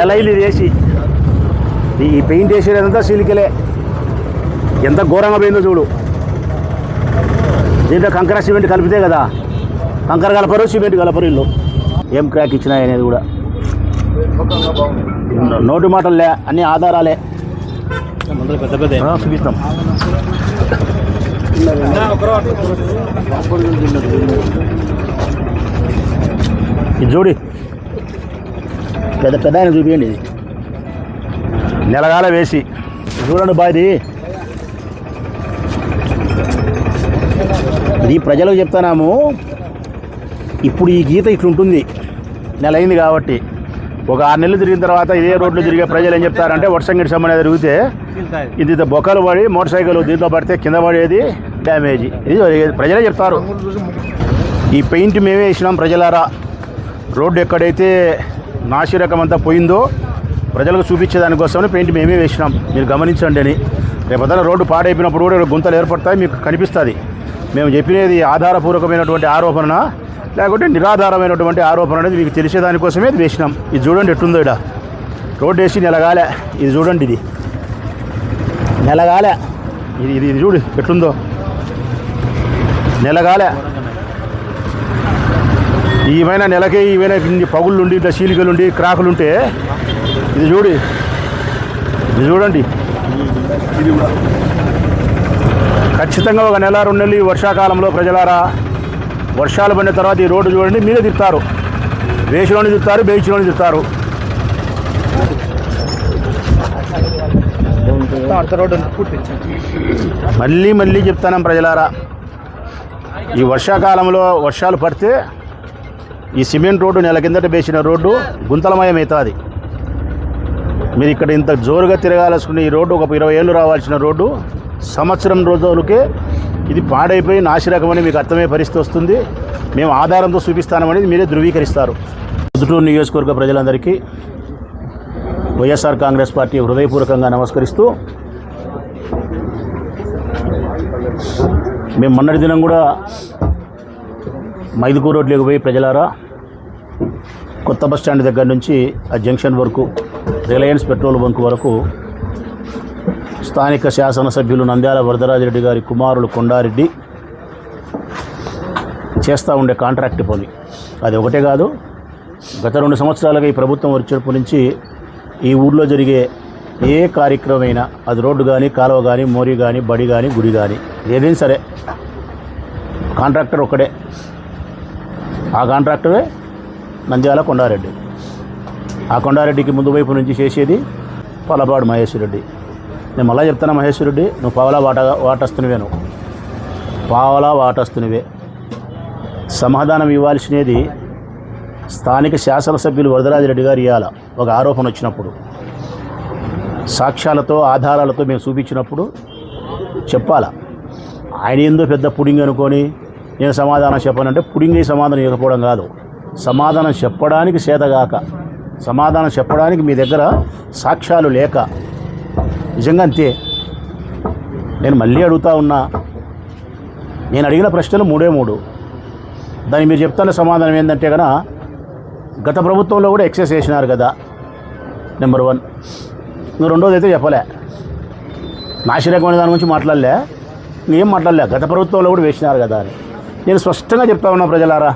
నెలైంది వేసి ఈ పెయింట్ వేసేదంతా సిలికలే. ఎంత ఘోరంగా పోయిందో చూడు. దీంట్లో కంకర సిమెంట్ కలిపితే కదా, కంకర కలపరు సిమెంట్ కలపరు ఇల్లు. ఏం క్రాక్ ఇచ్చినాయి అనేది కూడా నోటి మాటలే, అన్ని ఆధారాలే. పెద్ద పెద్ద చూపిస్తాం. ఇది చూడి, పెద్ద పెద్ద ఆయన చూపించండి. ఇది నెలగాల వేసి చూడండి బాది. ఇది ప్రజలకు చెప్తున్నాము. ఇప్పుడు ఈ గీత ఇట్లుంటుంది, నెల అయింది కాబట్టి. ఒక 6 నెలలు తిరిగిన తర్వాత ఇదే రోడ్లు తిరిగే ప్రజలు ఏం చెప్తారంటే వర్షం గిడ్సం అనేది తిరిగితే ఇంత బొక్కలు పడి మోటార్ సైకిల్ దీంట్లో పడితే కింద పడేది డ్యామేజ్. ఇది ప్రజలే చెప్తారు. ఈ పెయింట్ మేమే వేసినాం ప్రజలారా. రోడ్డు ఎక్కడైతే నాసిరకం అంతా పోయిందో ప్రజలకు చూపించేదానికోసమని పెయింట్ మేమే వేసినాం, మీరు గమనించండి అని. రేపొద్దున రోడ్డు పాడైపోయినప్పుడు కూడా గుంతలు ఏర్పడతాయి, మీకు కనిపిస్తుంది. మేము చెప్పినది ఆధారపూర్వకమైనటువంటి ఆరోపణ లేకుంటే నిరాధారమైనటువంటి ఆరోపణ అనేది మీకు తెలిసేదానికోసమే ఇది వేసినాం. ఇది చూడండి ఎట్టుందో. ఇక్కడ రోడ్డు వేసి నెలగాలే. ఇది చూడండి, ఇది నెలగాలే. ఇది ఇది చూడు ఎట్లుందో, నెలగాలే. ఏమైనా నెలకే ఏమైనా ఇన్ని పగుళ్ళుండి ఇట్లా చీలికలుండి క్రాకులుంటే ఇది చూడు, ఇది చూడండి. ఇది కూడా ఖచ్చితంగా ఒక నెల 2 నెలలు ఈ వర్షాకాలంలో ప్రజలారా, వర్షాలు పడిన తర్వాత ఈ రోడ్డు చూడండి, మీరే తిప్పుతారు. వేసిలోని తిప్పుతారు, బేచిలోని తిప్పుతారు. మళ్ళీ మళ్ళీ చెప్తాను ప్రజలారా, ఈ వర్షాకాలంలో వర్షాలు పడితే ఈ సిమెంట్ రోడ్డు నెల కిందట వేసిన రోడ్డు గుంతలమయం అవుతుంది. మీరు ఇక్కడ ఇంత జోరుగా తిరగాల్సుకునే ఈ రోడ్డు ఒక 20 ఏళ్ళు రావాల్సిన రోడ్డు సంవత్సరం రోజులకే ఇది పాడైపోయి నాసిరకమని మీకు అర్థమయ్యే పరిస్థితి వస్తుంది. మేము ఆధారంతో చూపిస్తామనేది మీరే ధృవీకరిస్తారు. పొద్దుటూరు నియోజకవర్గ ప్రజలందరికీ వైఎస్ఆర్ కాంగ్రెస్ పార్టీ హృదయపూర్వకంగా నమస్కరిస్తూ, మేము మొన్నటి దినం కూడా మైదుకూరు రోడ్లోకి పోయి ప్రజలారా, కొత్త బస్టాండ్ దగ్గర నుంచి ఆ జంక్షన్ వరకు, రిలయన్స్ పెట్రోల్ బంక్ వరకు స్థానిక శాసనసభ్యులు నంద్యాల వరదరాజిరెడ్డి గారి కుమారులు కొండారెడ్డి చేస్తూ ఉండే కాంట్రాక్ట్ పని. అది ఒకటే కాదు, గత 2 సంవత్సరాలుగా ఈ ప్రభుత్వం వచ్చినప్పటి నుంచి ఈ ఊర్లో జరిగే ఏ కార్యక్రమమైనా, అది రోడ్డు కానీ, కాలువ కానీ, మోరీ కానీ, బడి కానీ, గుడి కానీ, ఏదైనా సరే కాంట్రాక్టర్ ఒక్కడే. ఆ కాంట్రాక్టరే నంద్యాల కొండారెడ్డి. ఆ కొండారెడ్డికి ముందు వైపు నుంచి చేసేది పలపాడు మహేశ్వరరెడ్డి. నేను మళ్ళా చెప్తాను, మహేశ్వరరెడ్డి నువ్వు పావలా వాటస్తునివే, నువ్వు పావలా వాటస్తునివే. సమాధానం ఇవ్వాల్సినది స్థానిక శాసనసభ్యులు వరదరాజిరెడ్డి గారు ఇవ్వాల. ఒక ఆరోపణ వచ్చినప్పుడు సాక్ష్యాలతో ఆధారాలతో మేము చూపించినప్పుడు చెప్పాలా. ఆయన ఏందో పెద్ద పుడింగ్ అనుకొని నేను సమాధానం చెప్పానంటే పుడింగి సమాధానం ఇవ్వకపోవడం కాదు, సమాధానం చెప్పడానికి చేతగాక, సమాధానం చెప్పడానికి మీ దగ్గర సాక్ష్యాలు లేక, నిజంగా అంతే. నేను మళ్ళీ అడుగుతా ఉన్నా, నేను అడిగిన ప్రశ్నలు 3 దానికి మీరు చెప్తున్న సమాధానం ఏంటంటే కనుక గత ప్రభుత్వంలో కూడా ఎక్సెస్ చేసినారు కదా, నెంబర్ 1. నువ్వు రెండోది అయితే చెప్పలే, నాసిరకమైన దాని గురించి మాట్లాడలే, నువ్వేం మాట్లాడలే, గత ప్రభుత్వంలో కూడా వేసినారు కదా అని. నేను స్పష్టంగా చెప్తా ఉన్నా ప్రజలారా,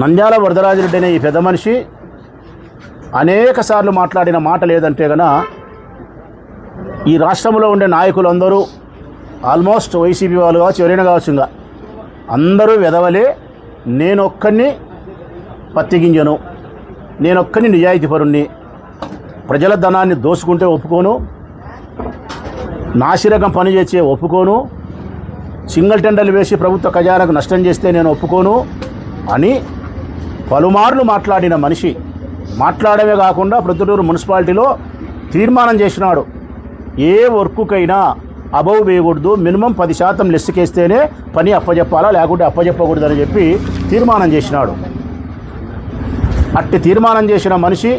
నంద్యాల వరదరాజిరెడ్డి అనే ఈ పెద్ద మనిషి అనేక సార్లు మాట్లాడిన మాట లేదంటే కనుక ఈ రాష్ట్రంలో ఉండే నాయకులందరూ ఆల్మోస్ట్ వైసీపీ వాళ్ళు కావచ్చు, ఎవరైనా కావచ్చు, ఇంకా అందరూ వెదవలే. నేనొక్కడిని పత్తిగింజను, నేనొక్కడిని నిజాయితీపరుణ్ణి, ప్రజల ధనాన్ని దోసుకుంటే ఒప్పుకోను, నాసిరకం పని చేసే ఒప్పుకోను, సింగిల్ టెండర్లు వేసి ప్రభుత్వ ఖజానాకు నష్టం చేస్తే నేను ఒప్పుకోను అని పలుమార్లు మాట్లాడిన మనిషి. మాట్లాడమే కాకుండా ప్రొద్దుటూరు మున్సిపాలిటీలో తీర్మానం చేసినాడు, ఏ వర్కుకైనా అబౌవ్ వేయకూడదు, మినిమం 10% లెస్సుకేస్తేనే పని అప్పచెప్పాలా, లేకుంటే అప్పచెప్పకూడదని చెప్పి తీర్మానం చేసినాడు. అట్టి తీర్మానం చేసిన మనిషి,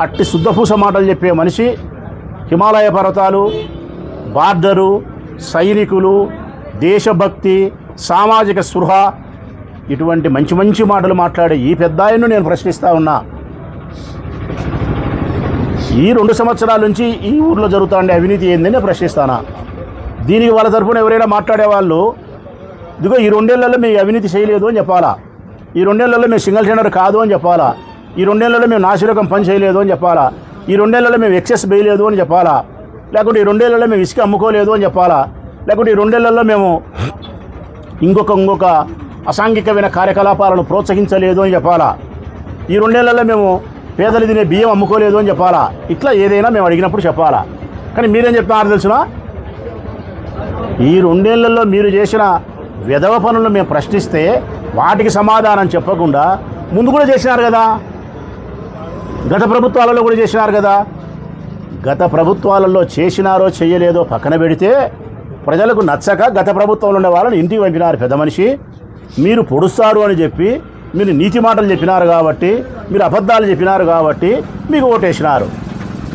అట్టి శుద్ధపూస మాటలు చెప్పే మనిషి, హిమాలయ పర్వతాలు, బార్డరు, సైనికులు, దేశభక్తి, సామాజిక స్పృహ, ఇటువంటి మంచి మంచి మాటలు మాట్లాడే ఈ పెద్దాయన్ను నేను ప్రశ్నిస్తూ ఉన్నా. ఈ 2 సంవత్సరాల నుంచి ఈ ఊర్లో జరుగుతూ ఉండే అవినీతి ఏందని ప్రశ్నిస్తానా. దీనికి వాళ్ళ తరఫున ఎవరైనా మాట్లాడేవాళ్ళు ఇదిగో ఈ 2 ఏళ్లలో మేము అవినీతి చేయలేదు అని చెప్పాలా, ఈ 2 ఏళ్లలో మేము సింగిల్ టెండర్ కాదు అని చెప్పాలా, ఈ 2 ఏళ్లలో మేము నాసిరకం పని చేయలేదు అని చెప్పాలా, ఈ 2 ఏళ్లలో మేము ఎక్సెస్ వేయలేదు అని చెప్పాలా, లేకుంటే ఈ 2 ఏళ్లలో మేము ఇసుక అమ్ముకోలేదు అని చెప్పాలా, లేకుంటే ఈ 2 ఏళ్లలో మేము ఇంకొక అసాంఘికమైన కార్యకలాపాలను ప్రోత్సహించలేదు అని చెప్పాలా, ఈ 2 ఏళ్లలో మేము పేదలు తినే బియ్యం అమ్ముకోలేదు అని చెప్పాలా. ఇట్లా ఏదైనా మేము అడిగినప్పుడు చెప్పాలా. కానీ మీరేం చెప్తున్నారు తెలుసునా, ఈ 2 ఏళ్లలో మీరు చేసిన విధవ పనులను మేము ప్రశ్నిస్తే వాటికి సమాధానం చెప్పకుండా ముందు కూడా చేసినారు కదా, గత ప్రభుత్వాలలో కూడా చేసినారు కదా. గత ప్రభుత్వాలలో చేసినారో చేయలేదో పక్కన పెడితే ప్రజలకు నచ్చక గత ప్రభుత్వంలో ఉండే వాళ్ళని ఇంటికి పంపినారు పెద్ద మనిషి. మీరు పొడుస్తారు అని చెప్పి, మీరు నీతి మాటలు చెప్పినారు కాబట్టి, మీరు అబద్ధాలు చెప్పినారు కాబట్టి మీకు ఓటేసినారు.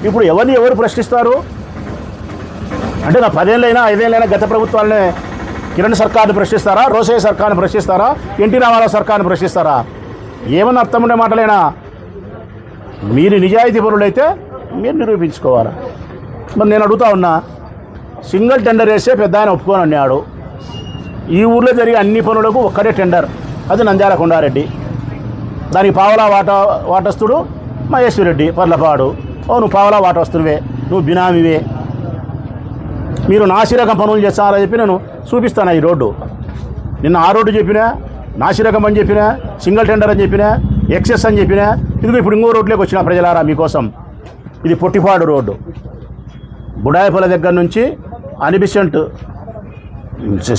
ఇప్పుడు ఎవరు ప్రశ్నిస్తారు అంటే నా 10 ఏళ్ళైనా 5 ఏళ్ళైనా గత ప్రభుత్వాలనే కిరణ్ సర్కార్ని ప్రశ్నిస్తారా, రోసయ్య సర్కార్ని ప్రశ్నిస్తారా, ఎన్టీ రామారావు సర్కార్ని ప్రశ్నిస్తారా? ఏమన్నా అర్థం ఉండే మాటలేనా? మీరు నిజాయితీ పరులైతే మీరు నిరూపించుకోవాలి. మరి నేను అడుగుతా ఉన్నా, సింగిల్ టెండర్ వేస్తే పెద్ద ఆయన ఒప్పుకొని అన్నాడు. ఈ ఊర్లో జరిగే అన్ని పనులకు ఒక్కడే టెండర్, అది నంద్యాల కొండారెడ్డి. దానికి పావలా వాటస్తుడు మహేశ్వరరెడ్డి పర్లపాడు. నువ్వు పావలా వాటస్తునివే, నువ్వు బినామీవే. మీరు నాసిరకం పనులు చేస్తారని చెప్పి నేను చూపిస్తాను. ఈ రోడ్డు నిన్న ఆ రోడ్డు చెప్పినా, నాసిరకం అని చెప్పినా, సింగిల్ టెండర్ అని చెప్పినా, ఎక్సెస్ అని చెప్పినా, ఇదిగో ఇప్పుడు ఇంకో రోడ్లోకి వచ్చిన ప్రజలారా మీకోసం. ఇది పొట్టిపాడు రోడ్డు, బుడాయపల్లి దగ్గర నుంచి అనిబిసెంట్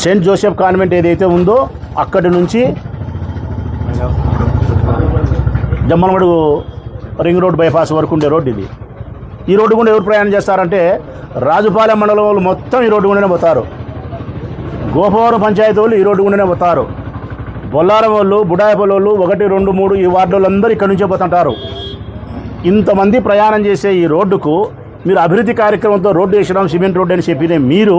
సెయింట్ జోసెఫ్ కాన్వెంట్ ఏదైతే ఉందో అక్కడి నుంచి జమ్మలమడుగు రింగ్ రోడ్ బైపాస్ వరకు ఉండే రోడ్డు ఇది. ఈ రోడ్డు గుండా ఎవరు ప్రయాణం చేస్తారంటే రాజుపాలెం మండలం వాళ్ళు మొత్తం ఈ రోడ్డు గుండానే పోతారు. గోపవరం పంచాయతీ వాళ్ళు ఈ రోడ్డు గుండానే పోతారు. బొల్లారం వాళ్ళు, బుడాయపల్లి వాళ్ళు 1, 2, 3 ఈ వార్డు వాళ్ళందరూ ఇక్కడి నుంచే పోతుంటారు. ఇంతమంది ప్రయాణం చేసే ఈ రోడ్డుకు మీరు అభివృద్ధి కార్యక్రమంతో రోడ్డు వేసినాం, సిమెంట్ రోడ్డు అని చెప్పిన మీరు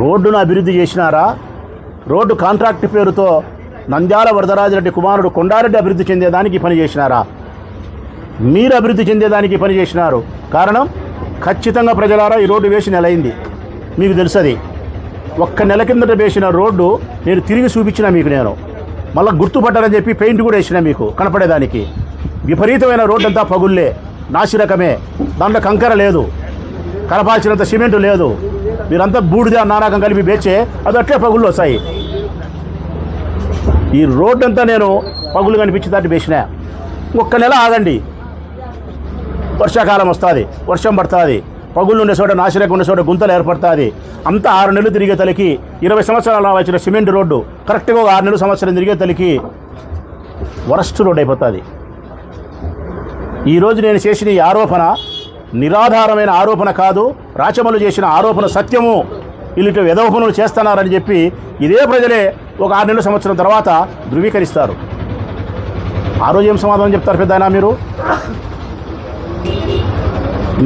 రోడ్డును అభివృద్ధి చేసినారా? రోడ్డు కాంట్రాక్ట్ పేరుతో నంద్యాల వరదరాజిరెడ్డి కుమారుడు కొండారెడ్డి అభివృద్ధి చెందేదానికి పని చేసినారా? మీరు అభివృద్ధి చెందేదానికి పని చేసినారు. కారణం ఖచ్చితంగా ప్రజలారా ఈ రోడ్డు వేసి నెల అయింది, మీకు తెలుసది. 1 నెల కిందట వేసిన రోడ్డు నేను తిరిగి చూపించిన మీకు. నేను మళ్ళీ గుర్తుపట్టాలని చెప్పి పెయింట్ కూడా వేసిన మీకు కనపడేదానికి. విపరీతమైన రోడ్డు అంతా పగుళ్ళే, నాసిరకమే, దాంట్లో కంకర లేదు, కలపాల్సినంత సిమెంటు లేదు. మీరంతా బూడిద నానాకం కలిపి బేచే అది అట్లే పగుళ్ళు వస్తాయి. ఈ రోడ్డు అంతా నేను పగులు కనిపించి దాన్ని వేసిన. 1 నెల ఆగండి, వర్షాకాలం వస్తుంది, వర్షం పడుతుంది, పగుళ్ళు ఉండే చోట, నాసిరకం ఉండే చోట గుంతలు ఏర్పడుతుంది. అంతా 6 నెలలు తిరిగే తలకి 20 సంవత్సరాలు వచ్చిన సిమెంట్ రోడ్డు కరెక్ట్గా ఒక 6 నెలలు సంవత్సరం తిరిగే తలకి వరస్ట్ రోడ్ అయిపోతుంది. ఈరోజు నేను చేసిన ఈ ఆరోపణ నిరాధారమైన ఆరోపణ కాదు, రాచమల్లు చేసిన ఆరోపణ సత్యము. వీళ్ళు వెధవ పనులు చేస్తున్నారని చెప్పి ఇదే ప్రజలే ఒక 6 నెలల సంవత్సరం తర్వాత ధృవీకరిస్తారు. ఆ రోజు ఏం సమాధానం చెప్తారు పెద్ద ఆయన మీరు?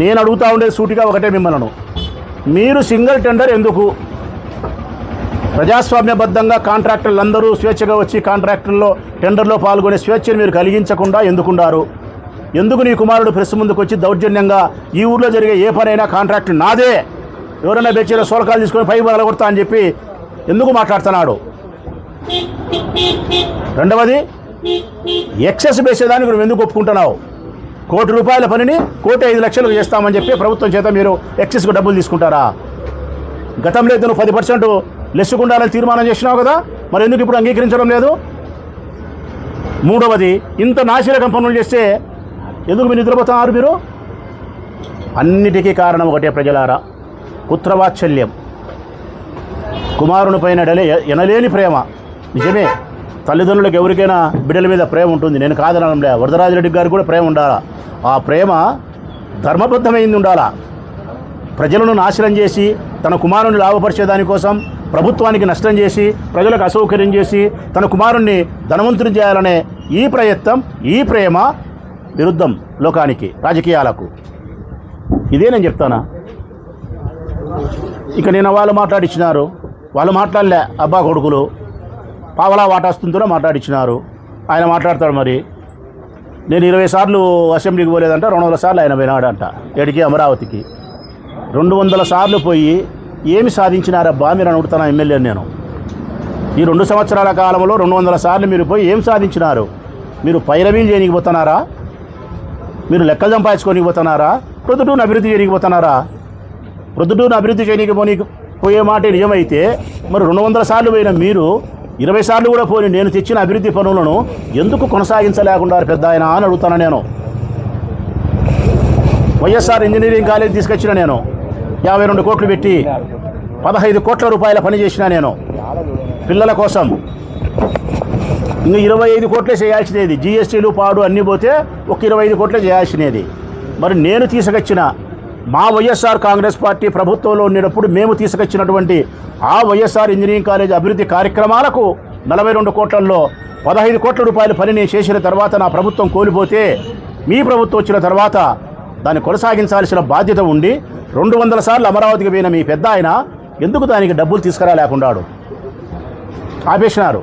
నేను అడుగుతూ ఉండేది సూటిగా ఒకటే మిమ్మల్ని, మీరు సింగిల్ టెండర్ ఎందుకు? ప్రజాస్వామ్యబద్ధంగా కాంట్రాక్టర్లు అందరూ స్వేచ్ఛగా వచ్చి కాంట్రాక్టర్లో టెండర్లో పాల్గొనే స్వేచ్ఛను మీరు కలిగించకుండా ఎందుకున్నారు? ఎందుకు నీ కుమారుడు ప్రెస్ ముందుకు వచ్చి దౌర్జన్యంగా ఈ ఊర్లో జరిగే ఏ పనైనా కాంట్రాక్ట్ నాదే, ఎవరైనా బెచ్చీలో సోలకాలు తీసుకొని పై బదల కొడతా అని చెప్పి ఎందుకు మాట్లాడుతున్నాడు? రెండవది, ఎక్సెస్ వేసేదానికి నువ్వు ఎందుకు ఒప్పుకుంటున్నావు? ₹1 కోటి పనిని 1,05,00,000 చేస్తామని చెప్పి ప్రభుత్వం చేత మీరు ఎక్సెస్కు డబ్బులు తీసుకుంటారా? గతంలో అయితే నువ్వు 10% లెస్సుకుండాలని తీర్మానం చేసినావు కదా, మరి ఎందుకు ఇప్పుడు అంగీకరించడం లేదు? మూడవది, ఇంత నాసిరకం పనులు చేస్తే ఎందుకు మీరు నిద్రపోతున్నారు? మీరు అన్నిటికీ కారణం ఒకటే ప్రజలారా, పుత్రవాత్సల్యం. కుమారుని పైన ఎనలేని ప్రేమ. నిజమే, తల్లిదండ్రులకు ఎవరికైనా బిడ్డల మీద ప్రేమ ఉంటుంది, నేను కాదనడంలే. వరదరాజిరెడ్డి గారికి కూడా ప్రేమ ఉండాలా. ఆ ప్రేమ ధర్మబద్ధమైంది ఉండాలా. ప్రజలను నాశనం చేసి తన కుమారుని లాభపరిచేదానికోసం ప్రభుత్వానికి నష్టం చేసి ప్రజలకు అసౌకర్యం చేసి తన కుమారుణ్ణి ధనవంతుని చేయాలనే ఈ ప్రయత్నం, ఈ ప్రేమ విరుద్ధం లోకానికి, రాజకీయాలకు. ఇదే నేను చెప్తానా. ఇక నేను వాళ్ళు మాట్లాడిచ్చినారు, వాళ్ళు మాట్లాడలే. అబ్బా కొడుకులు పావలా వాటాస్తుందో మాట్లాడిచ్చినారు, ఆయన మాట్లాడతాడు. మరి నేను 20 సార్లు అసెంబ్లీకి పోలేదంట, 200 సార్లు ఆయన పోయినాడంట. ఏడికి అమరావతికి 200 సార్లు పోయి ఏమి సాధించినారబ్బా మీరు అని అడుగుతాను ఎమ్మెల్యే. నేను ఈ 2 సంవత్సరాల కాలంలో 200 సార్లు మీరు పోయి ఏం సాధించినారు? మీరు పైరవీలు చేయడానికి పోతున్నారా? మీరు లెక్కలు సంపాదించుకోనికి పోతున్నారా? ప్రొద్దుటూరును అభివృద్ధి చేయడానికి పోతున్నారా? ప్రొద్దుటూరును అభివృద్ధి చేయడానికి పోయే మాట నిజమైతే మరి 200 సార్లు పోయిన మీరు 20 సార్లు కూడా పోయి నేను తెచ్చిన అభివృద్ధి పనులను ఎందుకు కొనసాగించలేకుండా పెద్ద ఆయన అని అడుగుతాను. నేను వైఎస్ఆర్ ఇంజనీరింగ్ కాలేజ్ తీసుకొచ్చిన, నేను 52 కోట్లు పెట్టి 15 కోట్ల రూపాయల పని చేసిన నేను పిల్లల కోసం. ఇంకా 25 కోట్లే చేయాల్సినది, జిఎస్టీలు పాడు అన్నీ పోతే ఒక 25 కోట్లే చేయాల్సినది. మరి నేను తీసుకొచ్చిన మా వైఎస్ఆర్ కాంగ్రెస్ పార్టీ ప్రభుత్వంలో ఉండేటప్పుడు మేము తీసుకొచ్చినటువంటి ఆ వైఎస్ఆర్ ఇంజనీరింగ్ కాలేజ్ అభివృద్ధి కార్యక్రమాలకు 42 కోట్లలో 15 కోట్ల రూపాయల పని నేను చేసిన తర్వాత నా ప్రభుత్వం కోల్పోతే మీ ప్రభుత్వం వచ్చిన తర్వాత దాన్ని కొనసాగించాల్సిన బాధ్యత ఉండి 200 సార్లు అమరావతికి పోయిన మీ పెద్ద ఆయన ఎందుకు దానికి డబ్బులు తీసుకురాలేకున్నాడు? ఆపేసినారు.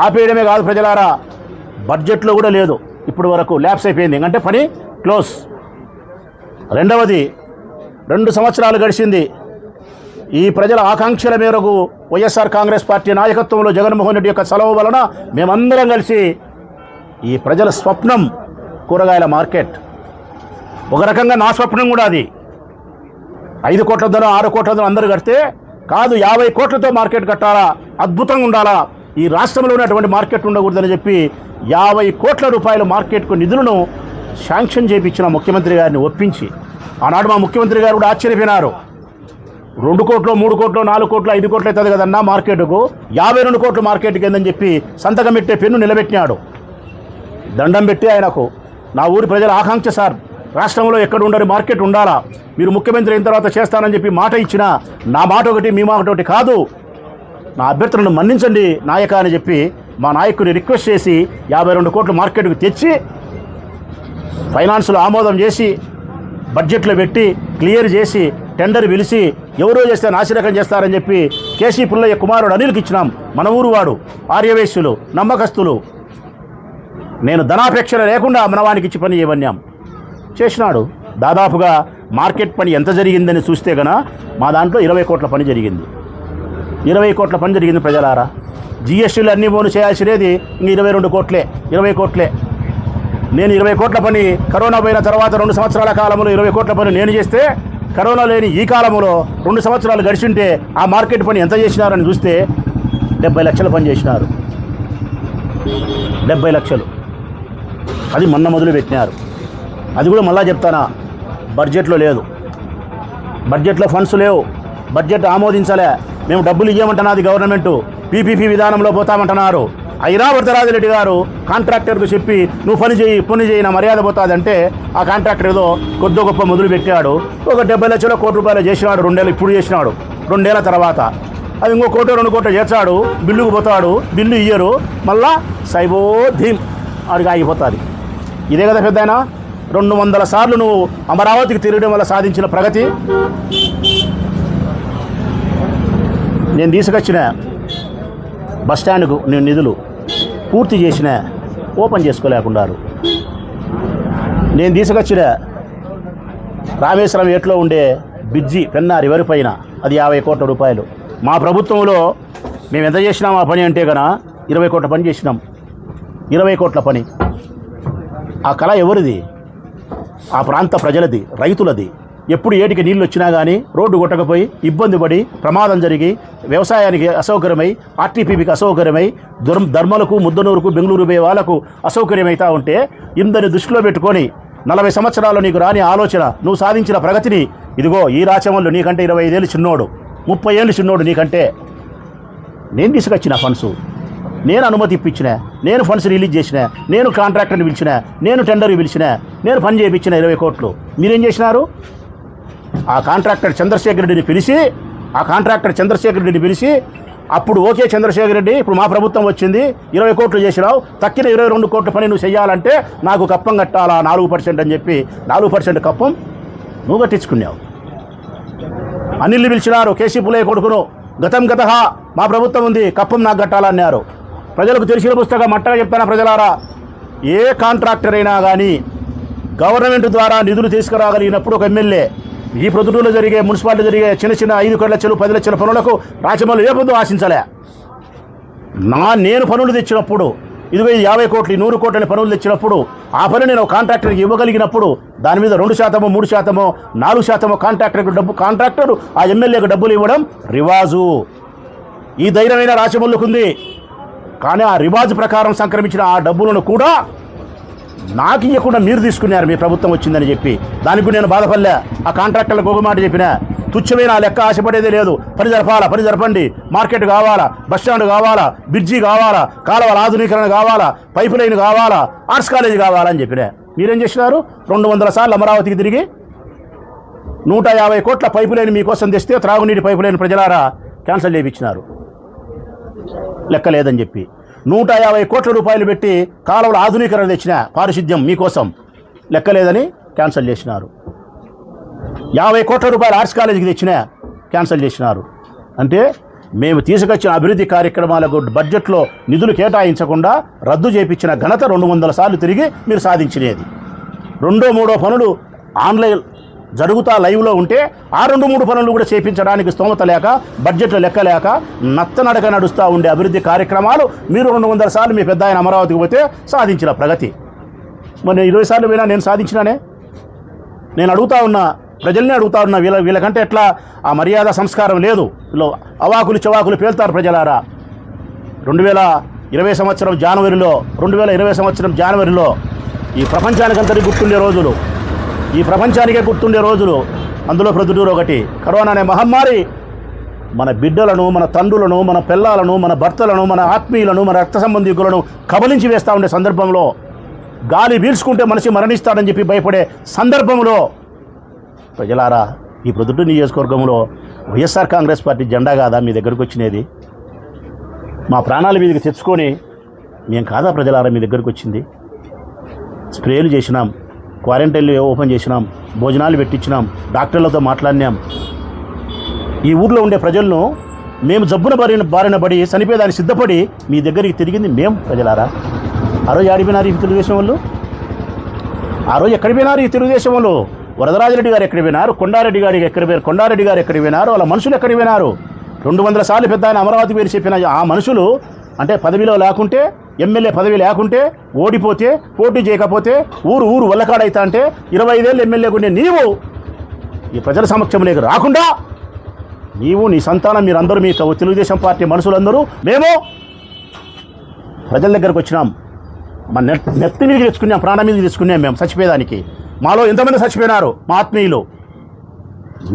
ఆపేయడమే కాదు ప్రజలారా, బడ్జెట్లో కూడా లేదు ఇప్పుడు వరకు, ల్యాప్స్ అయిపోయింది, అంటే పని క్లోజ్. రెండవది, 2 సంవత్సరాలు గడిచింది. ఈ ప్రజల ఆకాంక్షల మేరకు వైఎస్ఆర్ కాంగ్రెస్ పార్టీ నాయకత్వంలో జగన్మోహన్ రెడ్డి యొక్క చలవ వలన మేమందరం కలిసి ఈ ప్రజల స్వప్నం కూరగాయల మార్కెట్, ఒక రకంగా నా స్వప్నం కూడా అది 5 కోట్లతో 6 కోట్లతో అందరూ కడితే కాదు, 50 కోట్లతో మార్కెట్ కట్టాలా, అద్భుతంగా ఉండాలా, ఈ రాష్ట్రంలో ఉన్నటువంటి మార్కెట్ ఉండకూడదని చెప్పి 50 కోట్ల రూపాయల మార్కెట్కు నిధులను శాంక్షన్ చేయించిన ముఖ్యమంత్రి గారిని ఒప్పించి, ఆనాడు మా ముఖ్యమంత్రి గారు కూడా ఆశ్చర్యపోయినారు. 2 కోట్లు 3 కోట్లు 4 కోట్లు 5 కోట్లు అవుతుంది కదన్నా మార్కెట్కు, 52 కోట్ల మార్కెట్కి ఏందని చెప్పి సంతకం పెట్టే పెన్ను నిలబెట్టినాడు. దండం పెట్టి ఆయనకు, నా ఊరి ప్రజల ఆకాంక్ష సార్, రాష్ట్రంలో ఎక్కడ ఉండని మార్కెట్ ఉండాలా, మీరు ముఖ్యమంత్రి అయిన తర్వాత చేస్తానని చెప్పి మాట ఇచ్చిన, నా మాట ఒకటి మీ మాట ఒకటి కాదు, నా అభ్యర్థులను మన్నించండి నాయక అని చెప్పి మా నాయకుని రిక్వెస్ట్ చేసి 52 కోట్ల మార్కెట్కు తెచ్చి ఫైనాన్స్లో ఆమోదం చేసి బడ్జెట్లో పెట్టి క్లియర్ చేసి టెండర్ పిలిచి ఎవరో చేస్తే నాశనకం చేస్తారని చెప్పి కేసీ పుల్లయ్య కుమారుడు అనిల్కి ఇచ్చినాం. మన ఊరు వాడు, ఆర్యవేశ్యులు, నమ్మకస్తులు. నేను ధనాపేక్షణ లేకుండా మనవానికి ఇచ్చి పని చేయమన్నాం, చేసినాడు. దాదాపుగా మార్కెట్ పని ఎంత జరిగిందని చూస్తే కనుక మా దాంట్లో 20 కోట్ల పని జరిగింది. 20 కోట్ల పని జరిగింది ప్రజలారా. జిఎస్టీలు అన్నీ పోను చేయాల్సినది ఇంక 22 కోట్లే, 20 కోట్లే. నేను 20 కోట్ల పని కరోనా పోయిన తర్వాత 2 సంవత్సరాల కాలంలో 20 కోట్ల పని నేను చేస్తే, కరోనా లేని ఈ కాలంలో 2 సంవత్సరాలు గడిచింటే ఆ మార్కెట్ పని ఎంత చేసినారని చూస్తే 70 లక్షల పని చేసినారు. 70 లక్షలు. అది మొన్న మొదలు పెట్టినారు. అది కూడా మళ్ళా చెప్తానా, బడ్జెట్లో లేదు, బడ్జెట్లో ఫండ్స్ లేవు, బడ్జెట్ ఆమోదించలే. మేము డబ్బులు ఇవ్వమంటున్నది గవర్నమెంటు, పీపీపీ విధానంలో పోతామంటున్నారు. అయినా వరదరాజిరెడ్డి గారు కాంట్రాక్టర్కు చెప్పి నువ్వు పని చేయి నా మర్యాద పోతుందంటే ఆ కాంట్రాక్టర్ ఏదో కొద్ది గొప్ప మొదలు పెట్టాడు. ఒక 70 లక్షల కోటి రూపాయలు చేసినాడు, 2 ఏళ్ళు ఇప్పుడు చేసినాడు. 2 ఏళ్ల తర్వాత అది ఇంకో 1 కోటి 2 కోట్లు చేర్చాడు, బిల్లుకు పోతాడు, బిల్లు ఇయ్యరు, మళ్ళా సైబో ధీమ్ ఆడికి ఆగిపోతుంది. ఇదే కదా పెద్దాయన, 200 సార్లు నువ్వు అమరావతికి తిరగడం వల్ల సాధించిన ప్రగతి. నేను తీసుకొచ్చిన బస్టాండ్కు నేను నిధులు పూర్తి చేసిన, ఓపెన్ చేసుకోలేకున్నారు. నేను తీసుకొచ్చిన రామేశ్వరం ఏట్లో ఉండే బ్రిడ్జి పెన్నా రివర్ పైన అది 50 కోట్ల రూపాయలు. మా ప్రభుత్వంలో మేము ఎంత చేసినాం ఆ పని అంటే కన్నా 20 కోట్ల పని చేసినాం. 20 కోట్ల పని. ఆ కళ ఎవరిది? ఆ ప్రాంత ప్రజలది, రైతులది. ఎప్పుడు ఏటికి నీళ్ళు వచ్చినా కానీ రోడ్డు కొట్టకపోయి ఇబ్బంది పడి ప్రమాదం జరిగి వ్యవసాయానికి అసౌకర్యమై, ఆర్టీపీకి అసౌకర్యమై, ధర్మలకు ముద్దనూరుకు బెంగళూరు పోయే వాళ్ళకు అసౌకర్యమవుతా ఉంటే ఇందరిని దృష్టిలో పెట్టుకొని 40 సంవత్సరాలు నీకు రాని ఆలోచన, నువ్వు సాధించిన ప్రగతిని ఇదిగో ఈ రాచమల్లు నీకంటే 25 ఏళ్ళు చిన్నోడు, 30 ఏళ్ళు చిన్నోడు నీకంటే నేను తీసుకొచ్చిన ఫండ్స్, నేను అనుమతి ఇప్పించిన, నేను ఫండ్స్ రిలీజ్ చేసిన, నేను కాంట్రాక్టర్ని పిలిచిన, నేను టెండర్ని పిలిచిన, నేను పని చేయించిన 20 కోట్లు. మీరేం చేసినారు? ఆ కాంట్రాక్టర్ చంద్రశేఖర్ రెడ్డిని పిలిచి అప్పుడు ఓకే చంద్రశేఖర్ రెడ్డి, ఇప్పుడు మా ప్రభుత్వం వచ్చింది, 20 కోట్లు చేసినావు, తక్కిన 22 కోట్ల పని నువ్వు చేయాలంటే నాకు కప్పం కట్టాలా 4% అని చెప్పి 4% కప్పం నువ్వు కట్టించుకున్నావు. అనిల్ని పిలిచినారు, కేసీ పుల్లయ్య కొడుకును, గతం మా ప్రభుత్వం ఉంది, కప్పం నాకు కట్టాలన్నారు. ప్రజలకు తెలిసిన పుస్తకం మట్టగా చెప్తానా ప్రజలారా, ఏ కాంట్రాక్టర్ అయినా కానీ గవర్నమెంట్ ద్వారా నిధులు తీసుకురాగలిగినప్పుడు ఒక ఎమ్మెల్యే ఈ ప్రొద్దుటూరులో జరిగే మున్సిపాలిటీ జరిగే చిన్న చిన్న 5 లక్షలు 10 లక్షల పనులకు రాచమల్లు ఏ పొద్దు ఆశించలే. నేను పనులు తెచ్చినప్పుడు ఇదిగో 50 కోట్లు 100 కోట్లని పనులు తెచ్చినప్పుడు ఆ పని నేను కాంట్రాక్టర్కి ఇవ్వగలిగినప్పుడు దాని మీద 2%, 3%, 4% కాంట్రాక్టర్కు డబ్బు, కాంట్రాక్టర్ ఆ ఎమ్మెల్యేకు డబ్బులు ఇవ్వడం రివాజు. ఈ ధైర్యమైన రాచమల్లుకుంది. కానీ ఆ రివాజు ప్రకారం సంక్రమించిన ఆ డబ్బులను కూడా నాకు ఇవ్వకుండా మీరు తీసుకున్నారు మీ ప్రభుత్వం వచ్చిందని చెప్పి. దానికి నేను బాధపడలే. ఆ కాంట్రాక్టర్లకు ఒక మాట చెప్పిన, తుచ్చమైన లెక్క ఆశపడేదే లేదు. పని జరపండి, మార్కెట్ కావాలా, బస్టాండ్ కావాలా, బ్రిడ్జి కావాలా, కాలువల ఆధునీకరణ కావాలా, పైపు లైన్ కావాలా, ఆర్ట్స్ కాలేజీ కావాలని చెప్పిన. మీరేం చేసినారు? 200 సార్లు అమరావతికి తిరిగి 150 కోట్ల పైపు లైన్ మీకోసం తెస్తే త్రాగునీటి పైపు లైన్ ప్రజలారా క్యాన్సిల్ చేయించినారు లెక్క లేదని చెప్పి. 150 కోట్ల రూపాయలు పెట్టి కాలువల ఆధునీకరణ తెచ్చిన పారిశుద్ధ్యం మీకోసం లెక్కలేదని క్యాన్సిల్ చేసినారు. 50 కోట్ల రూపాయలు ఆర్ట్స్ కాలేజీకి తెచ్చిన క్యాన్సిల్ చేసినారు. అంటే మేము తీసుకొచ్చిన అభివృద్ధి కార్యక్రమాలకు బడ్జెట్లో నిధులు కేటాయించకుండా రద్దు చేయించిన ఘనత 200 సార్లు తిరిగి మీరు సాధించినది. 2-3 పనులు ఆన్లైన్ జరుగుతా లైవ్లో ఉంటే ఆ 2-3 పనులు కూడా చేయించడానికి స్తోమత లేక, బడ్జెట్లో లెక్క లేక నత్తనడక నడుస్తూ ఉండే అభివృద్ధి కార్యక్రమాలు మీరు 200 సార్లు మీ పెద్ద ఆయన అమరావతికి పోతే సాధించిన ప్రగతి. మరి 20 సార్లు పోయినా నేను సాధించినానే. నేను అడుగుతా ఉన్నా, ప్రజల్ని అడుగుతా ఉన్నా, వీళ్ళకంటే ఎట్లా ఆ మర్యాద సంస్కారం లేదు. వీళ్ళు అవాకులు చవాకులు పేల్తారు ప్రజలారా. 2020 సంవత్సరం జనవరిలో 2020 సంవత్సరం జనవరిలో ఈ ప్రపంచానికంతటి గుర్తుండే రోజులు, ఈ ప్రపంచానికే గుర్తుండే రోజులు. అందులో ప్రొద్దుటూరు ఒకటి. కరోనా అనే మహమ్మారి మన బిడ్డలను, మన తండ్రులను, మన పిల్లలను, మన భర్తలను, మన ఆత్మీయులను, మన రక్త సంబంధికులను కబలించి వేస్తూ ఉండే సందర్భంలో, గాలి పీల్చుకుంటే మనిషి మరణిస్తాడని చెప్పి భయపడే సందర్భంలో ప్రజలారా, ఈ ప్రొద్దుటూరు నియోజకవర్గంలో వైఎస్ఆర్ కాంగ్రెస్ పార్టీ జెండా కాదా మీ దగ్గరకు వచ్చినది? మా ప్రాణాల మీదకి తెచ్చుకొని మేము కాదా ప్రజలారా మీ దగ్గరకు వచ్చింది? స్ప్రేలు చేసినాం, క్వారంటైన్లు ఓపెన్ చేసినాం, భోజనాలు పెట్టించినాం, డాక్టర్లతో మాట్లాడినాం. ఈ ఊర్లో ఉండే ప్రజలను మేము జబ్బున బారిన పడి చనిపోయేదానికి సిద్ధపడి మీ దగ్గరికి తిరిగింది మేము ప్రజలారా. ఆ రోజు ఆడిపోయినారు ఈ తెలుగుదేశం వాళ్ళు. ఆ రోజు ఎక్కడికి పోయినారు ఈ తెలుగుదేశం వాళ్ళు? వరదరాజరెడ్డి గారు ఎక్కడికి పోయినారు? కొండారెడ్డి గారు ఎక్కడికి పోయినారు? వాళ్ళ మనుషులు ఎక్కడికి పోయినారు? 200 సార్లు పెద్ద ఆయన అమరావతి పేరు చెప్పిన ఆ మనుషులు అంటే పదవిలో లేకుంటే, ఎమ్మెల్యే పదవి లేకుంటే, ఓడిపోతే, పోటీ చేయకపోతే, ఊరు వల్లకాడైతా అంటే 25 ఏళ్ళు ఎమ్మెల్యేగా ఉండే నీవు ఈ ప్రజల సమక్షంలోకి రాకుండా నీవు, నీ సంతానం, మీరందరూ, మీ తెలుగుదేశం పార్టీ మనుషులందరూ మేము ప్రజల దగ్గరకు వచ్చినాం. మా నెత్తి మీద తెచ్చుకున్నాం, ప్రాణం మీద తెచ్చుకున్నాం మేము చచ్చిపోయేదానికి. మాలో ఎంతమంది చచ్చిపోయినారు మా ఆత్మీయులు.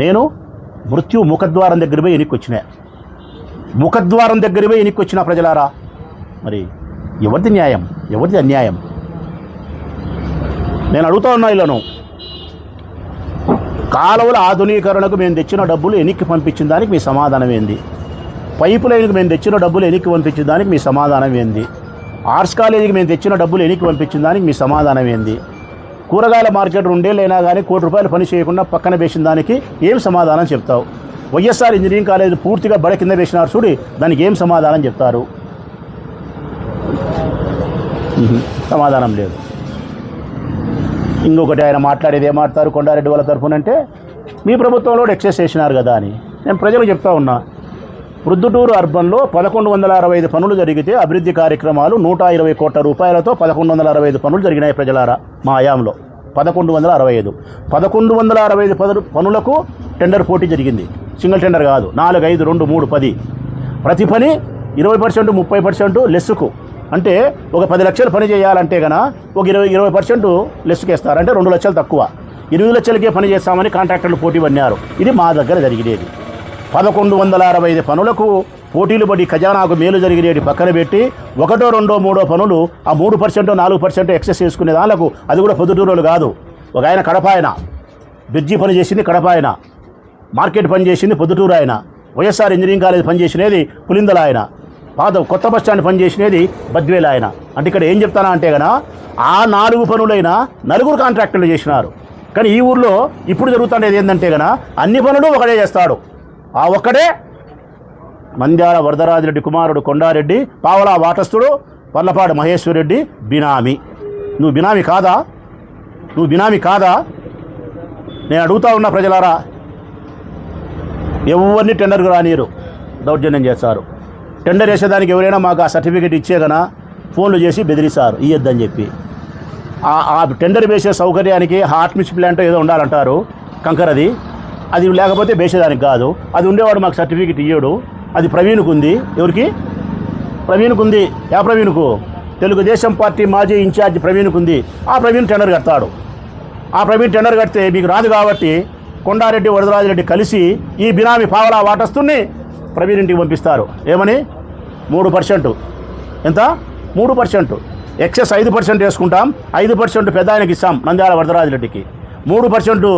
నేను మృత్యు ముఖద్వారం దగ్గర పోయి ఎన్నికొచ్చినా, ముఖద్వారం దగ్గర పోయి ఎన్నికొచ్చిన ప్రజలారా. మరి ఎవరిది న్యాయం, ఎవరిది అన్యాయం? నేను అడుగుతా ఉన్నా ఇళ్ళను. కాలువల ఆధునీకరణకు మేము తెచ్చిన డబ్బులు ఎన్నిక్కి పంపించిన దానికి మీ సమాధానం ఏంది? పైపు లైన్కి మేము తెచ్చిన డబ్బులు ఎన్నిక్కి పంపించిన దానికి మీ సమాధానం ఏంది? ఆర్ట్స్ కాలేజీకి మేము తెచ్చిన డబ్బులు ఎన్నిక్కి పంపించిన దానికి మీ సమాధానం ఏంది? కూరగాయల మార్కెట్ 2 ఏళ్ళైనా కానీ ₹1 కోటి పని చేయకుండా పక్కన వేసిన దానికి ఏం సమాధానం చెప్తావు? వైఎస్ఆర్ ఇంజనీరింగ్ కాలేజ్ పూర్తిగా బడ కింద వేసినారు చూడి, దానికి ఏం సమాధానం చెప్తారు? సమాధానం లేదు. ఇంకొకటి ఆయన మాట్లాడేది ఏం మాట్లాడతారు కొండారెడ్డి వాళ్ళ తరఫునంటే మీ ప్రభుత్వంలో ఎక్సెస్ చేసినారు కదా అని. నేను ప్రజలకు చెప్తా ఉన్నా, ప్రొద్దుటూరు అర్బన్లో 1165 పనులు జరిగితే అభివృద్ధి కార్యక్రమాలు 120 కోట్ల రూపాయలతో 1165 పనులు జరిగినాయి ప్రజలారా మా హయాంలో. 1165 పనులకు టెండర్ పోటీ జరిగింది. సింగిల్ టెండర్ కాదు, 4, 5, 2, 3, 10. ప్రతి పని 20%, 30% లెస్సుకు. అంటే ఒక 10 లక్షలు పని చేయాలంటే కనుక ఒక 20% లెస్సుకు వేస్తారు. అంటే 2 లక్షలు తక్కువ. 8 లక్షలకే పని చేస్తామని కాంట్రాక్టర్లు పోటీ పడినారు. ఇది మా దగ్గర జరిగినది. 1165 పనులకు పోటీలు పడి ఖజానాకు మేలు జరిగినవి పక్కన పెట్టి 1, 2, 3 పనులు ఆ 3%, 4% ఎక్సెస్ చేసుకునే దానికి, అది కూడా పొద్దుటూరులు కాదు. ఒక ఆయన కడప ఆయన, బ్రిడ్జి పని చేసింది కడప ఆయన, మార్కెట్ పని చేసింది పొద్దుటూరు ఆయన, వైఎస్ఆర్ ఇంజనీరింగ్ కాలేజ్ పని చేసినది పులిందల ఆయన, కొత్త బస్ స్టాండ్ పని చేసినది బద్వేల ఆయన. అంటే ఇక్కడ ఏం చెప్తానా అంటే కనుక ఆ 4 పనులైనా 4 కాంట్రాక్టర్లు చేసినారు. కానీ ఈ ఊర్లో ఇప్పుడు జరుగుతుండేది ఏంటంటే కనుక అన్ని పనులు ఒకడే చేస్తాడు. ఆ ఒక్కడే మంద్యాల వరదరాజరెడ్డి కుమారుడు కొండారెడ్డి, పావలా వాటస్థుడు, పర్లపాడు మహేశ్వరరెడ్డి బినామీ. నువ్వు బినామీ కాదా? నువ్వు బినామీ కాదా? నేను అడుగుతా ఉన్నా ప్రజలారా, ఎవరిని టెండర్కి రానియరు, దౌర్జన్యం చేస్తారు. టెండర్ వేసేదానికి ఎవరైనా మాకు ఆ సర్టిఫికేట్ ఇచ్చేగనా ఫోన్లు చేసి బెదిరిస్తారు ఇయ్యొద్దని చెప్పి. ఆ టెండర్ వేసే సౌకర్యానికి హాట్ మిక్స్ ప్లాంట్ ఏదో ఉండాలంటారు, కంకరది. అది లేకపోతే వేసేదానికి కాదు. అది ఉండేవాడు మాకు సర్టిఫికేట్ ఇయ్యడు. అది ప్రవీణ్కు ఉంది. ఎవరికి? ప్రవీణ్కు ఉంది. యా ప్రవీణ్కు? తెలుగుదేశం పార్టీ మాజీ ఇన్ఛార్జ్ ప్రవీణ్కు ఉంది. ఆ ప్రవీణ్ టెండర్ కడతాడు. ఆ ప్రవీణ్ టెండర్ కడితే మీకు రాదు కాబట్టి కొండారెడ్డి వరదరాజిరెడ్డి కలిసి ఈ బినామీ పావలా వాటస్తుని ప్రవీణ్ ఇంటికి పంపిస్తారు. ఏమని? 3%. ఎంత? 3%. ఎక్సెస్ 5% వేసుకుంటాం. 5% పెద్ద ఆయనకి ఇస్తాం, నంద్యాల వరదరాజిరెడ్డికి. 3%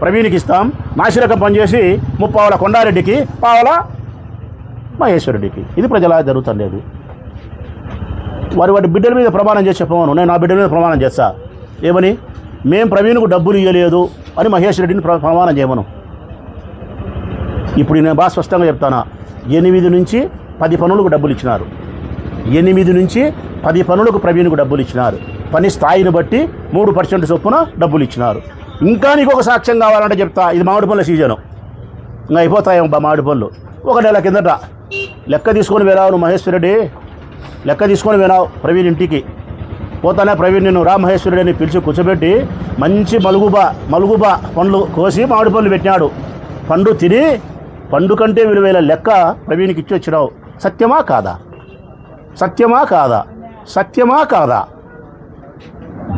ప్రవీణ్కి ఇస్తాం. నాసిరకం పనిచేసి 30 కొండారెడ్డికి, పావలా మహేశ్వరరెడ్డికి. ఇది ప్రజలా జరుగుతుండేది. వాటి బిడ్డల మీద ప్రమాణం చేసి చెప్పమను. నేను నా బిడ్డల మీద ప్రమాణం చేస్తా. ఏమని? మేము ప్రవీణ్కు డబ్బులు ఇవ్వలేదు అని మహేష్ రెడ్డిని ప్రమాణం చేయమను. ఇప్పుడు నేను బాగా స్పష్టంగా చెప్తాను. 8 నుంచి 10 పనులకు డబ్బులు ఇచ్చినారు. 8 నుంచి 10 పనులకు ప్రవీణ్కు డబ్బులు ఇచ్చినారు. పని స్థాయిని బట్టి 3% చొప్పున డబ్బులు ఇచ్చినారు. ఇంకా నీకు ఒక సాక్ష్యం కావాలంటే చెప్తా. ఇది మామిడి పనుల సీజను, ఇంకా అయిపోతాయేమో మామిడి పనులు. 1 నెల కిందట లెక్క తీసుకొని వెళ్ళావు మహేశ్వరరెడ్డి, లెక్క తీసుకొని వెళ్ళావు ప్రవీణ్ ఇంటికి. పోతానే ప్రవీణ్ నిన్ను రా మహేశ్వరుడిని పిలిచి కూర్చోబెట్టి మంచి మలుగుబా పండ్లు కోసి మామిడి పళ్ళు పెట్టినాడు. పండు తిని పండు కంటే విలువైన లెక్క ప్రవీణ్కి ఇచ్చి వచ్చినావు. సత్యమా కాదా? సత్యమా కాదా? సత్యమా కాదా?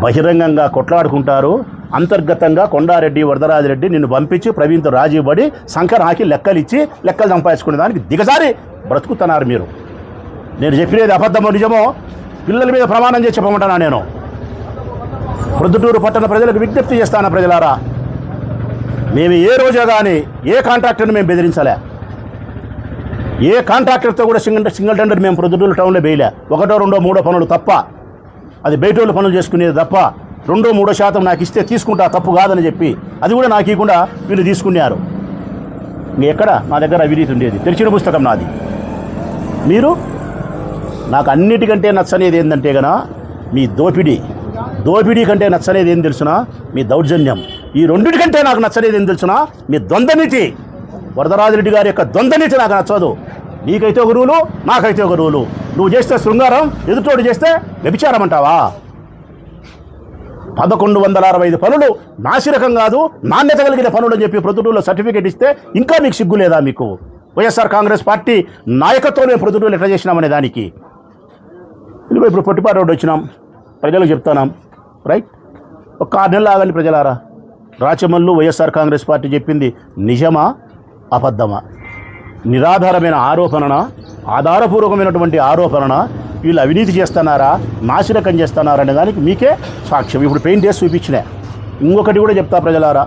బహిరంగంగా కొట్లాడుకుంటారు. అంతర్గతంగా కొండారెడ్డి వరదరాజిరెడ్డి నిన్ను పంపించి ప్రవీణ్తో రాజీ పడి సంకరాకి లెక్కలు ఇచ్చి లెక్కలు సంపాదించుకునే దానికి దిగజారి బ్రతుకుతున్నారు మీరు. నేను చెప్పినది అబద్ధమో నిజమో పిల్లల మీద ప్రమాణం చేసి చెప్పమంటున్నా. నేను ప్రొద్దుటూరు పట్టణ ప్రజలకు విజ్ఞప్తి చేస్తాను. ప్రజలారా, మేము ఏ రోజు కానీ ఏ కాంట్రాక్టర్ని మేము బెదిరించలే. ఏ కాంట్రాక్టర్తో కూడా సింగిల్ టెండర్ మేము ప్రొద్దుటూరు టౌన్లో వేయలే. 1, 2, 3 పనులు తప్ప, అది బయటోళ్ళు పనులు చేసుకునేది తప్ప. 2, 3% నాకు ఇస్తే తీసుకుంటా, తప్పు కాదని చెప్పి అది కూడా నాకు ఇవ్వకుండా వీళ్ళు తీసుకున్నారు. ఎక్కడ నా దగ్గర అవినీతి ఉండేది? తెరిచిన పుస్తకం నాది. మీరు నాకు అన్నిటికంటే నచ్చనేది ఏంటంటే గన మీ దోపిడీ కంటే నచ్చనేది ఏం తెలుసునా? మీ దౌర్జన్యం. ఈ రెండింటికంటే నాకు నచ్చనేది ఏం తెలుసునా? మీ ద్వంద్వనీతి. వరదరాజిరెడ్డి గారి యొక్క ద్వంద్వనీతి నాకు నచ్చదు. నీకైతే ఒక రూలు, నాకైతే ఒక రూలు. నువ్వు చేస్తే శృంగారం, ఎదుటోడు చేస్తే వ్యభిచారం అంటావా? 1165 పనులు నాసిరకం కాదు, నాణ్యత కలిగిన పనులు అని చెప్పి ప్రొద్దుటూరులో సర్టిఫికేట్ ఇస్తే ఇంకా మీకు సిగ్గు లేదా? మీకు వైఎస్ఆర్ కాంగ్రెస్ పార్టీ నాయకత్వం మేము ప్రొద్దుటూరులో ఎట్లా చేసినామనే దానికి. ఇదిగో ఇప్పుడు పొట్టిపాటి రోడ్డు వచ్చినాం, ప్రజలకు చెప్తున్నాం. రైట్, ఒక 6 నెలలు ఆగండి ప్రజలారా. రాచమల్లు వైఎస్ఆర్ కాంగ్రెస్ పార్టీ చెప్పింది నిజమా అబద్ధమా? నిరాధారమైన ఆరోపణనా, ఆధారపూర్వకమైనటువంటి ఆరోపణనా? వీళ్ళు అవినీతి చేస్తున్నారా, నాసిరకం చేస్తున్నారా అనే దానికి మీకే సాక్ష్యం. ఇప్పుడు పెయింట్ వేసి చూపించినా. ఇంకొకటి కూడా చెప్తా ప్రజలారా.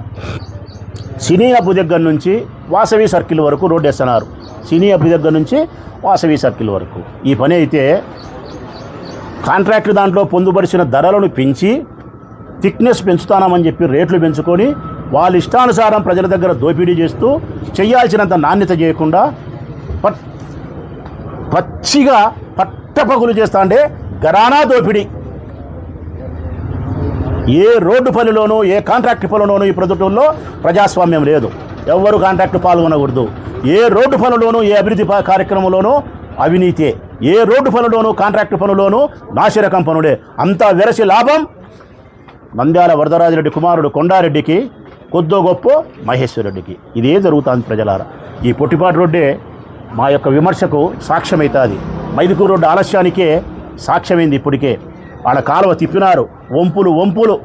సినీ అబ్బు దగ్గర నుంచి వాసవి సర్కిల్ వరకు రోడ్డు వేస్తున్నారు. సినీ అబ్బు దగ్గర నుంచి వాసవి సర్కిల్ వరకు ఈ పని అయితే కాంట్రాక్ట్ దాంట్లో పొందుపరిచిన ధరలను పెంచి థిక్నెస్ పెంచుతానామని చెప్పి రేట్లు పెంచుకొని వాళ్ళ ఇష్టానుసారం ప్రజల దగ్గర దోపిడీ చేస్తూ చేయాల్సినంత నాణ్యత చేయకుండా పచ్చిగా పట్టపగులు చేస్తా అంటే ఘరానా దోపిడీ. ఏ రోడ్డు పనిలోనూ ఏ కాంట్రాక్ట్ పనిలోనూ ఈ ప్రొద్దుటూరులో ప్రజాస్వామ్యం లేదు. ఎవ్వరు కాంట్రాక్టు పాల్గొనకూడదు. ఏ రోడ్డు పనులోనూ ఏ అభివృద్ధి కార్యక్రమంలోనూ అవినీతే. ఏ రోడ్డు పనులోనూ కాంట్రాక్టు పనులోనూ నాసిరకం పనులే. అంతా వెరసి లాభం నంద్యాల వరదరాజిరెడ్డి కుమారుడు కొండారెడ్డికి, కొద్దో గొప్ప మహేశ్వరరెడ్డికి. ఇదే జరుగుతుంది ప్రజలారా. ఈ పొట్టిపాటి రోడ్డే మా యొక్క విమర్శకు సాక్ష్యమవుతుంది. మైదుకూరు రోడ్డు ఆలస్యానికే సాక్ష్యమైంది. ఇప్పటికే వాళ్ళ కాలువ తిప్పినారు. వంపులు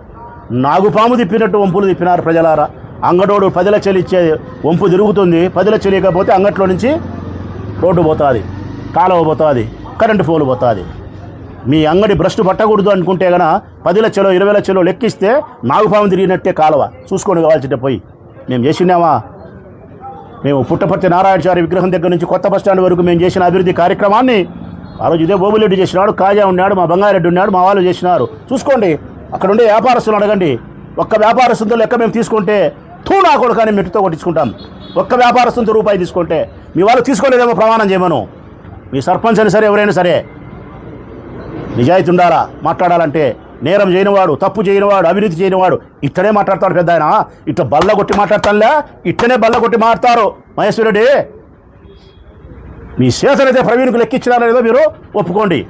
నాగుపాము తిప్పినట్టు వంపులు తిప్పినారు ప్రజలారా. అంగడోడు 10 లక్షలు ఇచ్చే వంపు తిరుగుతుంది. 10 లక్షలు ఇవ్వకపోతే అంగట్లో నుంచి రోడ్డు పోతుంది, కాలువ పోతుంది, కరెంటు పోలు పోతుంది. మీ అంగడి భ్రష్టు పట్టకూడదు అనుకుంటే కనుక 10 లక్షలు 20 లక్షలు లెక్కిస్తే నాగుపాము తిరిగినట్టే కాలువ చూసుకొని కావాల్సింటే పోయి. మేము చేసినామా? మేము పుట్టపర్తి నారాయణచారి విగ్రహం దగ్గర నుంచి కొత్త బస్టాండ్ వరకు మేము చేసిన అభివృద్ధి కార్యక్రమాన్ని ఆ రోజు ఇదే బోబులెడ్డి చేసినాడు, కాజా ఉన్నాడు, మా బంగారెడ్డి ఉన్నాడు, మా వాళ్ళు చేసినారు. చూసుకోండి. అక్కడ ఉండే వ్యాపారస్తులు అడగండి. ఒక్క వ్యాపారస్తులతో లెక్క మేము తీసుకుంటే నా కొడుకు కానీ మెట్టుతో కొట్టించుకుంటాం. ఒక్క వ్యాపారస్తులతో రూపాయి తీసుకుంటే మీ వాళ్ళు తీసుకోలేదేమో ప్రమాణం చేయమను. మీ సర్పంచ్ అని సరే ఎవరైనా సరే నిజాయితీ ఉండాలా మాట్లాడాలంటే. నేరం చేయనివాడు, తప్పు చేయనివాడు, అవినీతి చేయనివాడు ఇట్లనే మాట్లాడతాడు పెద్ద ఆయన. ఇట్లా బల్ల కొట్టి మాట్లాడతానులే, ఇట్లనే బల్ల కొట్టి మాట్లాడతారు మహేశ్వరుడి. మీ చేతనైతే ప్రవీణ్కు లెక్కించినారో లేదో మీరు ఒప్పుకోండి.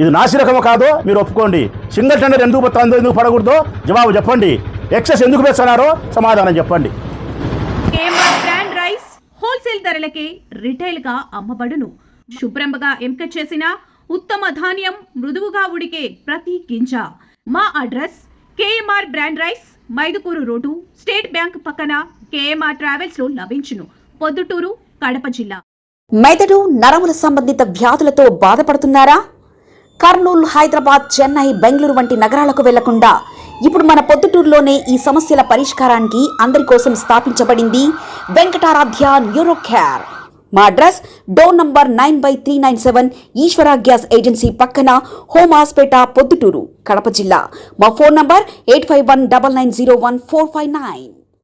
ఇది నాసిరకము కాదో మీరు ఒప్పుకోండి. సింగిల్ టెండర్ ఎందుకు పోతుందో, ఎందుకు పడకూడదో జవాబు చెప్పండి. ఎక్సెస్ ఎందుకు పెంచుతున్నారో సమాధానం చెప్పండి. బ్రాండ్ రైస్ హోల్సేల్ ధరలకే రిటైల్ గా అమ్మబడును. శుభ్రంగా ఎంపిక చేసిన ఉత్తమ ధాన్యం మృదువుగా ఉడికే ప్రతి గింజ. మా address KMR brand rice, Mydukur road, state bank పక్కన, కేఎంఆర్ ట్రావెల్స్ లో లభించును. పొద్దుటూరు, కడప జిల్లా. మెదడు నరముల సంబంధిత వ్యాధులతో బాధపడుతున్నారా? కర్నూలు, హైదరాబాద్, చెన్నై, బెంగళూరు వంటి నగరాలకు వెళ్లకుండా ఇప్పుడు మన పొద్దుటూరులోనే ఈ సమస్యల పరిష్కారానికి అందరి కోసం స్థాపించబడింది వెంకటారాధ్య న్యూరో కేర్. మా అడ్రస్ డోర్ నంబర్ 9/397 ఈశ్వర గ్యాస్ ఏజెన్సీ పక్కన, హోమ్ హాస్పేట, పొద్దుటూరు, కడప జిల్లా. మా ఫోన్ నంబర్ 8519901459.